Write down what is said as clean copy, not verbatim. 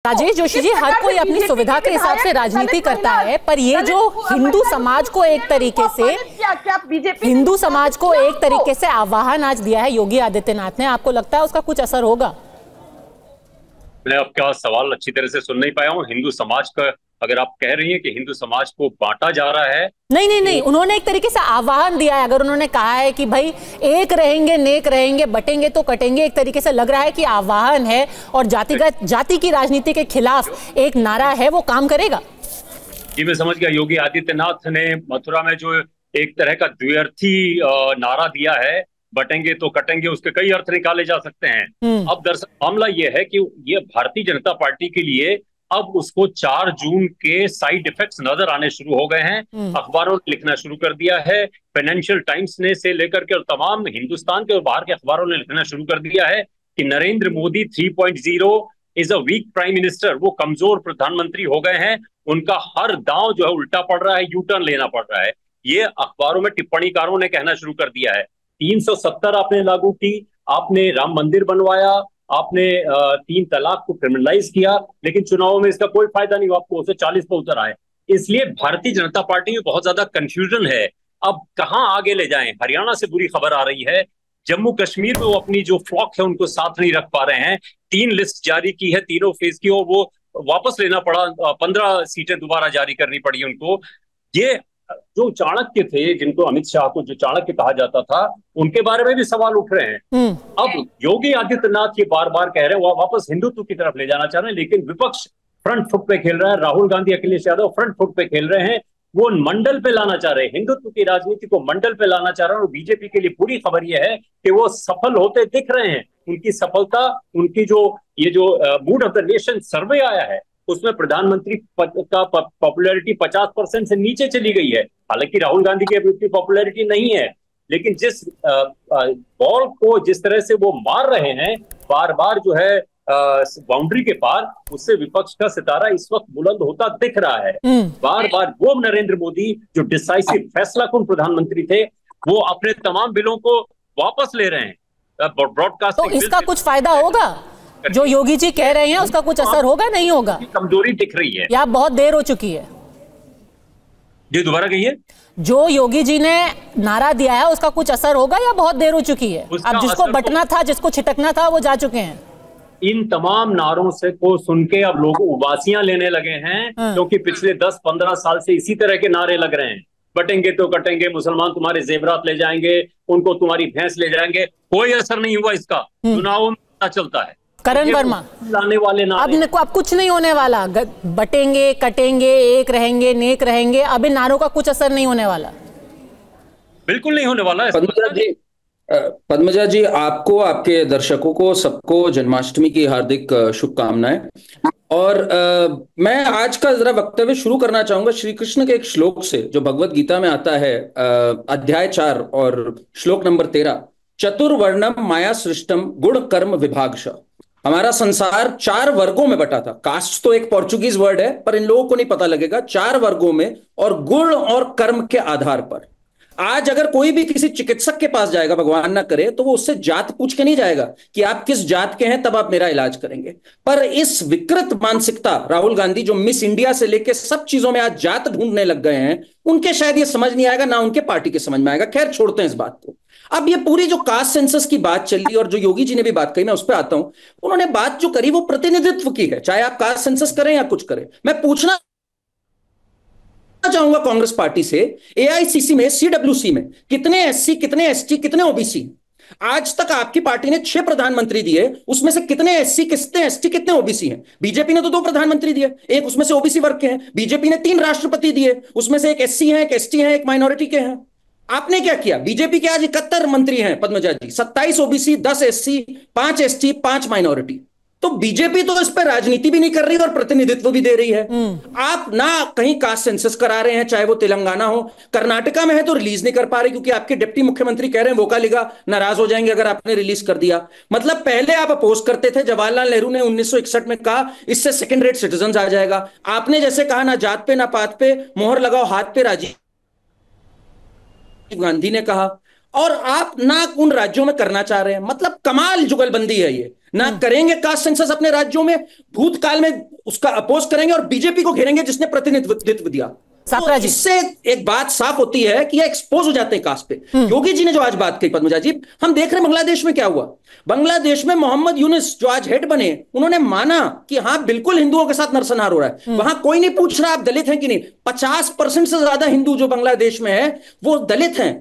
राजेश जोशी जी, हर कोई अपनी सुविधा के हिसाब से राजनीति करता है, पर ये जो हिंदू समाज को एक तरीके से आह्वान आज दिया है योगी आदित्यनाथ ने, आपको लगता है उसका कुछ असर होगा? मैं आपका सवाल अच्छी तरह से सुन नहीं पाया हूँ। हिंदू समाज का अगर आप कह रही हैं कि हिंदू समाज को बांटा जा रहा है, नहीं, उन्होंने एक तरीके से आह्वान दिया है। अगर उन्होंने कहा है कि भाई एक रहेंगे, नेक रहेंगे, बटेंगे तो कटेंगे, एक तरीके से लग रहा है कि आह्वान है और जाति की राजनीति के खिलाफ एक नारा है, वो काम करेगा। जी, मैं समझ गया। योगी आदित्यनाथ ने मथुरा में जो एक तरह का द्व्यर्थी नारा दिया है, बटेंगे तो कटेंगे, उसके कई अर्थ निकाले जा सकते हैं। अब दरअसल मामला यह है कि ये भारतीय जनता पार्टी के लिए अब उसको 4 जून के साइड इफेक्ट्स नजर आने शुरू हो गए हैं। अखबारों ने लिखना शुरू कर दिया है, फाइनेंशियल टाइम्स ने से लेकर के और तमाम हिंदुस्तान के और बाहर के अखबारों ने लिखना शुरू कर दिया है कि Narendra Modi 3.0 is a weak prime minister. वो कमजोर प्रधानमंत्री हो गए हैं, उनका हर दांव जो है उल्टा पड़ रहा है, यू टर्न लेना पड़ रहा है। ये अखबारों में टिप्पणीकारों ने कहना शुरू कर दिया है। 370 आपने लागू की, आपने राम मंदिर बनवाया, आपने 3 तलाक को क्रिमिनलाइज किया, लेकिन चुनावों में इसका कोई फायदा नहीं हुआ, आपको 40 पे उतर आए। इसलिए भारतीय जनता पार्टी में बहुत ज्यादा कंफ्यूजन है। अब कहां आगे ले जाएं? हरियाणा से बुरी खबर आ रही है, जम्मू कश्मीर में वो अपनी जो फ्लॉक है उनको साथ नहीं रख पा रहे हैं। 3 लिस्ट जारी की है, तीनों फेज की, और वो वापस लेना पड़ा, 15 सीटें दोबारा जारी करनी पड़ी उनको। ये जो चाणक्य थे, जिनको अमित शाह को जो चाणक्य कहा जाता था, उनके बारे में भी सवाल उठ रहे हैं। अब योगी आदित्यनाथ ये बार बार कह रहे हैं वो वापस हिंदुत्व की तरफ ले जाना चाह रहे हैं, लेकिन विपक्ष फ्रंट फुट पे खेल रहा है। राहुल गांधी, अखिलेश यादव फ्रंट फुट पे खेल रहे हैं, वो मंडल पे लाना चाह रहे हैं, हिंदुत्व की राजनीति को मंडल पे लाना चाह रहे हैं। और बीजेपी के लिए बुरी खबर यह है कि वो सफल होते दिख रहे हैं। उनकी सफलता, उनकी जो मूड ऑफ द नेशन सर्वे आया है, उसमें प्रधानमंत्री का पॉपुलैरिटी 50% से नीचे चली गई है। हालांकि राहुल गांधी की अभी पॉपुलैरिटी नहीं है, लेकिन जिस बॉल को जिस तरह से वो मार रहे हैं बार बार जो है बाउंड्री के पार, उससे विपक्ष का सितारा इस वक्त बुलंद होता दिख रहा है। बार बार वो नरेंद्र मोदी जो डिसाइसिव फैसलाकुन प्रधानमंत्री थे, वो अपने तमाम बिलों को वापस ले रहे हैं। ब्रॉडकास्टिंग, तो इसका कुछ फायदा होगा? जो योगी जी कह रहे हैं उसका कुछ असर होगा, नहीं होगा? कमजोरी दिख रही है या बहुत देर हो चुकी है? जी, दोबारा कहिए। जो योगी जी ने नारा दिया है उसका कुछ असर होगा या बहुत देर हो चुकी है? अब जिसको बटना था, जिसको छिटकना था, वो जा चुके हैं। इन तमाम नारों से को सुन के अब लोग उबासियां लेने लगे हैं, क्योंकि पिछले 10-15 साल से इसी तरह के नारे लग रहे हैं। बटेंगे तो कटेंगे, मुसलमान तुम्हारे जेवरात ले जाएंगे, उनको तुम्हारी भैंस ले जाएंगे। कोई असर नहीं हुआ इसका, चुनावों में पता चलता है। करण वर्मा, लाने वाले अब कुछ नहीं होने वाला। बटेंगे, कटेंगे, एक रहेंगे, नेक रहेंगे, अब इन नारों का कुछ असर नहीं होने वाला। बिल्कुल नहीं होने वाला है। पद्मजा जी, आपको, आपके दर्शकों को, सबको जन्माष्टमी की हार्दिक शुभकामनाएं। और मैं आज का जरा वक्तव्य शुरू करना चाहूंगा श्री कृष्ण के एक श्लोक से, जो भगवत गीता में आता है, अध्याय 4 और श्लोक नंबर 13। चतुर्वर्णम माया सृष्टम गुण कर्म विभागश। हमारा संसार 4 वर्गों में बटा था। कास्ट तो एक पोर्चुगीज वर्ड है, पर इन लोगों को नहीं पता लगेगा। 4 वर्गों में, और गुण और कर्म के आधार पर। आज अगर कोई भी किसी चिकित्सक के पास जाएगा, भगवान ना करे, तो वो उससे जात पूछ के नहीं जाएगा कि आप किस जात के हैं, तब आप मेरा इलाज करेंगे। पर इस विकृत मानसिकता, राहुल गांधी जो मिस इंडिया से लेके सब चीजों में आज जात ढूंढने लग गए हैं, उनके शायद ये समझ नहीं आएगा, ना उनके पार्टी के समझ में आएगा। खैर, छोड़ते हैं इस बात को। अब ये पूरी जो कास्ट सेंसस की बात चली और जो योगी जी ने भी बात कही, मैं उस पर आता हूं। उन्होंने बात जो करी वो प्रतिनिधित्व की है, चाहे आप कास्ट सेंसस करें या कुछ करें। मैं पूछना चाहूंगा कांग्रेस पार्टी से, एआईसीसी में, सीडब्ल्यूसी में कितने एससी, कितने एसटी, कितने ओबीसी? आज तक आपकी पार्टी ने 6 प्रधानमंत्री दिए, उसमें से कितने एससी, कितने एसटी, कितने ओबीसी हैं? बीजेपी ने तो 2 प्रधानमंत्री दिए, एक उसमें से ओबीसी वर्ग के हैं। बीजेपी ने 3 राष्ट्रपति दिए, उसमें से एक एससी है, एक एसटी है, एक माइनॉरिटी के हैं। आपने क्या किया? बीजेपी के आज 71 मंत्री हैं पद्मजा जी, 27 ओबीसी, 10 एससी, 5 एसटी, 5 माइनॉरिटी। तो बीजेपी तो इस पर राजनीति भी नहीं कर रही और प्रतिनिधित्व भी दे रही है। आप ना कहीं कास्ट सेंसस करा रहे हैं, चाहे वो तेलंगाना हो, कर्नाटका में है तो रिलीज नहीं कर पा रहे, क्योंकि आपके डिप्टी मुख्यमंत्री कह रहे हैं वोकालिगा नाराज हो जाएंगे अगर आपने रिलीज कर दिया। मतलब पहले आप अपोज करते थे, जवाहरलाल नेहरू ने 1961 में कहा इससे सेकंड रेट सिटीजन आ जाएगा। आपने जैसे कहा, ना जात पे ना पात पे, मोहर लगाओ हाथ पे, राजीव गांधी ने कहा। और आप ना उन राज्यों में करना चाह रहे हैं। मतलब कमाल जुगलबंदी है ये। ना करेंगे कास्ट सेंसस अपने राज्यों में, भूतकाल में उसका अपोज करेंगे और बीजेपी को घेरेंगे जिसने प्रतिनिधित्व दिया। तो इससे एक बात साफ होती है कि ये एक्सपोज हो जाते हैं कास्ट पे। योगी जी ने जो आज बात कही पद्मजा जी, हम देख रहे हैं बांग्लादेश में क्या हुआ। बांग्लादेश में मोहम्मद यूनुस जो आज हेड बने, उन्होंने माना कि हाँ बिल्कुल हिंदुओं के साथ नरसंहार हो रहा है। वहां कोई नहीं पूछ रहा आप दलित हैं कि नहीं। 50% से ज्यादा हिंदू जो बांग्लादेश में है वो दलित हैं।